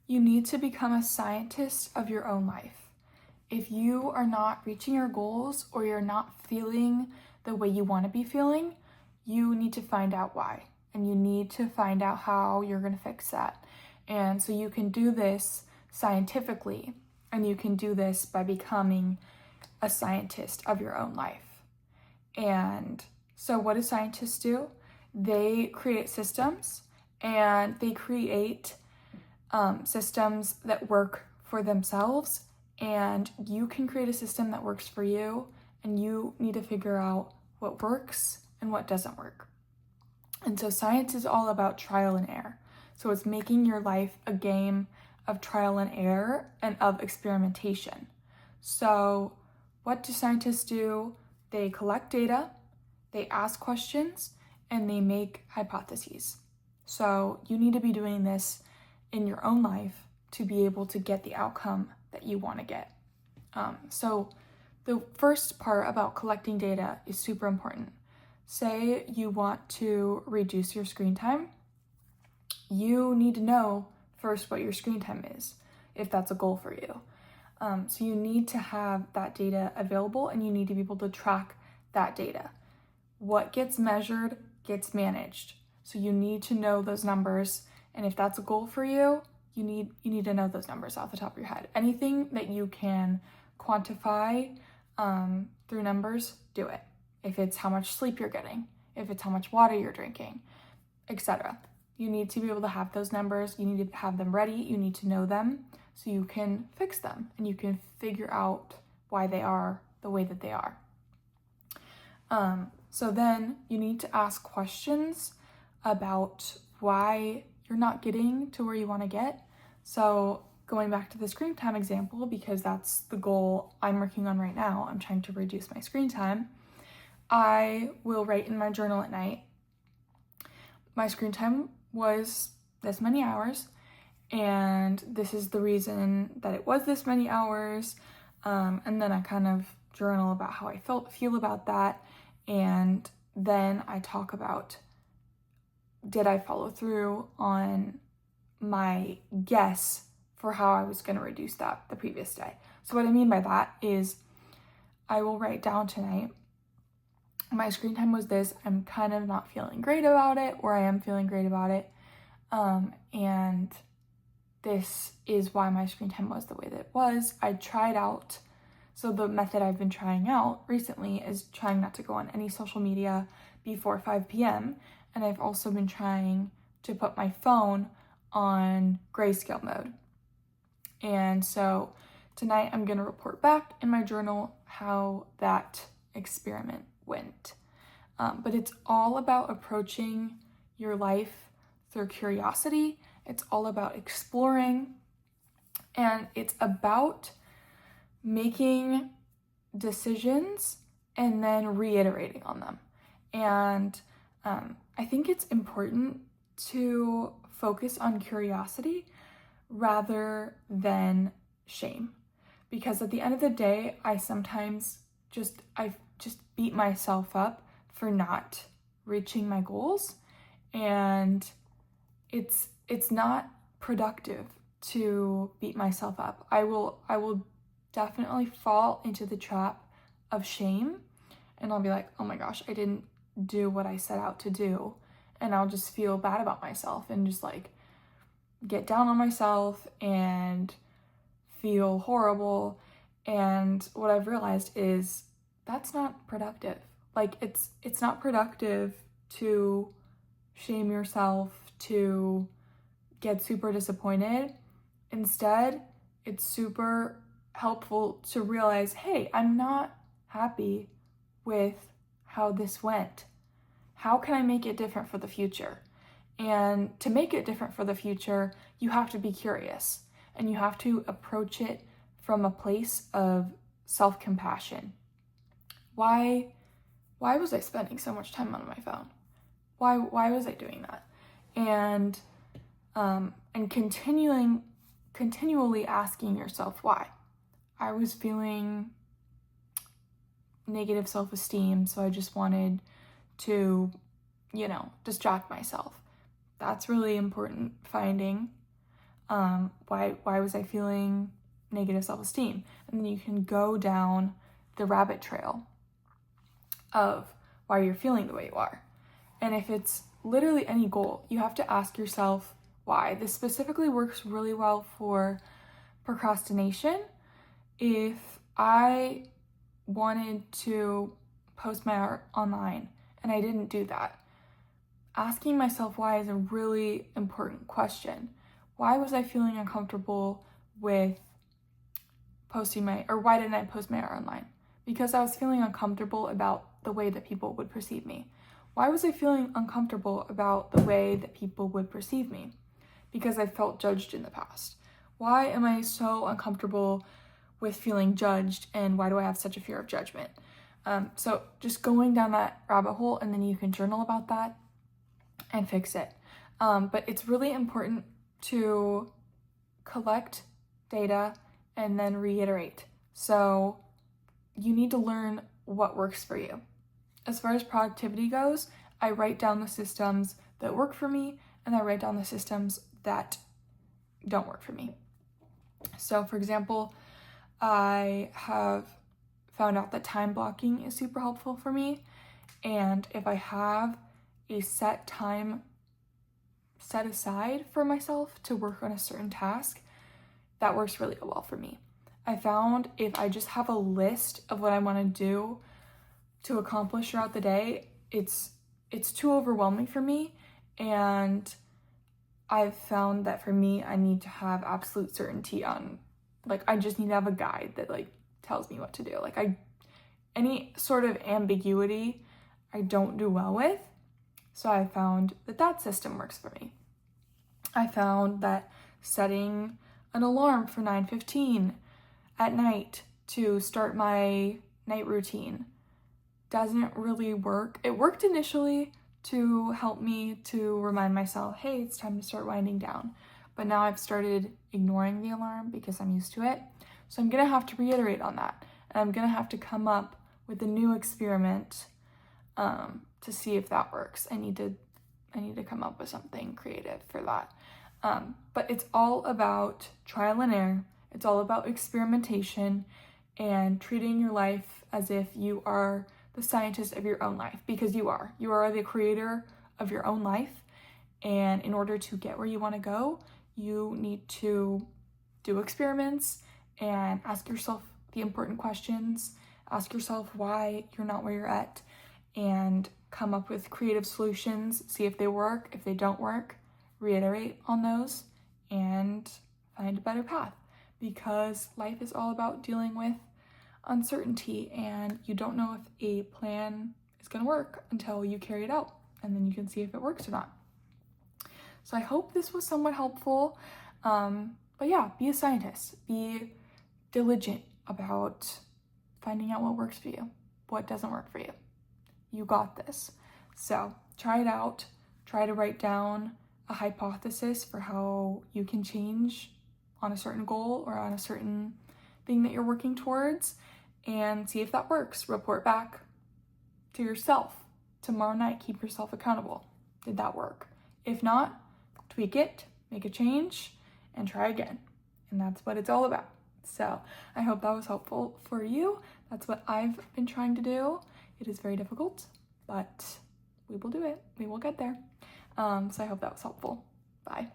You need to become a scientist of your own life. If you are not reaching your goals or you're not feeling the way you want to be feeling, you need to find out why. And you need to find out how you're going to fix that. And so you can do this scientifically, and you can do this by becoming a scientist of your own life. And so what do scientists do? They create systems, and they create systems that work for themselves, and you can create a system that works for you, and you need to figure out what works and what doesn't work. And so science is all about trial and error. So it's making your life a game of trial and error and of experimentation. So what do scientists do? They collect data, they ask questions, and they make hypotheses. So you need to be doing this in your own life to be able to get the outcome that you want to get. So the first part about collecting data is super important. Say you want to reduce your screen time. You need to know first what your screen time is, if that's a goal for you. So you need to have that data available, and you need to be able to track that data. What gets measured gets managed. So you need to know those numbers, and if that's a goal for you, you need to know those numbers off the top of your head. Anything that you can quantify through numbers, do it. If it's how much sleep you're getting, if it's how much water you're drinking, etc. You need to be able to have those numbers. You need to have them ready. You need to know them so you can fix them and you can figure out why they are the way that they are. So then you need to ask questions about why you're not getting to where you want to get. So going back to the screen time example, because that's the goal I'm working on right now, I'm trying to reduce my screen time. I will write in my journal at night, my screen time was this many hours, and this is the reason that it was this many hours. And then I kind of journal about how I feel about that. And then I talk about, did I follow through on my guess for how I was going to reduce that the previous day? So what I mean by that is I will write down tonight, my screen time was this, I'm kind of not feeling great about it, or I am feeling great about it. And this is why my screen time was the way that it was. I tried out, so the method I've been trying out recently is trying not to go on any social media before 5 p.m. And I've also been trying to put my phone on grayscale mode. And so tonight I'm going to report back in my journal how that experiment went. But it's all about approaching your life through curiosity. It's all about exploring, and it's about making decisions and then reiterating on them. And I think it's important to focus on curiosity rather than shame, because at the end of the day, I sometimes just beat myself up for not reaching my goals, and it's not productive to beat myself up. I will definitely fall into the trap of shame, and I'll be like, oh my gosh, I didn't do what I set out to do, and I'll just feel bad about myself and just like get down on myself and feel horrible. And what I've realized is that's not productive. Like it's not productive to shame yourself, to get super disappointed. Instead, it's super helpful to realize, hey, I'm not happy with how this went. How can I make it different for the future? And to make it different for the future, you have to be curious, and you have to approach it from a place of self-compassion. Why was I spending so much time on my phone? Why was I doing that? And continually asking yourself why. I was feeling negative self-esteem, so I just wanted to, distract myself. That's really important finding. Why was I feeling negative self-esteem? And then you can go down the rabbit trail of why you're feeling the way you are. And if it's literally any goal, you have to ask yourself why. This specifically works really well for procrastination. If I wanted to post my art online and I didn't do that, asking myself why is a really important question. Why was I feeling uncomfortable with why didn't I post my art online? Because I was feeling uncomfortable about the way that people would perceive me. Why was I feeling uncomfortable about the way that people would perceive me? Because I felt judged in the past. Why am I so uncomfortable with feeling judged, and why do I have such a fear of judgment? So just going down that rabbit hole, and then you can journal about that and fix it. But it's really important to collect data and then reiterate. So you need to learn what works for you. As far as productivity goes, I write down the systems that work for me, and I write down the systems that don't work for me. So for example, I have found out that time blocking is super helpful for me. And if I have a set time set aside for myself to work on a certain task, that works really well for me. I found if I just have a list of what I want to do to accomplish throughout the day, it's too overwhelming for me. And I've found that for me, I need to have absolute certainty on, I just need to have a guide that tells me what to do. Any sort of ambiguity I don't do well with. So I found that system works for me. I found that setting an alarm for 9:15 at night to start my night routine doesn't really work. It worked initially to help me to remind myself, hey, it's time to start winding down. But now I've started ignoring the alarm because I'm used to it. So I'm gonna have to reiterate on that. And I'm gonna have to come up with a new experiment to see if that works. I need to come up with something creative for that. But it's all about trial and error. It's all about experimentation and treating your life as if you are the scientist of your own life, because you are. You are the creator of your own life. And in order to get where you want to go, you need to do experiments and ask yourself the important questions. Ask yourself why you're not where you're at, and come up with creative solutions. See if they work. If they don't work, reiterate on those and find a better path, because life is all about dealing with uncertainty, and you don't know if a plan is going to work until you carry it out, and then you can see if it works or not. So I hope this was somewhat helpful. But yeah, be a scientist. Be diligent about finding out what works for you, what doesn't work for you. You got this. So try it out. Try to write down a hypothesis for how you can change on a certain goal or on a certain thing that you're working towards, and see if that works. Report back to yourself tomorrow night. Keep yourself accountable. Did that work? If not, tweak it, make a change, and try again. And that's what it's all about. So I hope that was helpful for you. That's what I've been trying to do. It is very difficult, but we will do it. We will get there. So I hope that was helpful. Bye.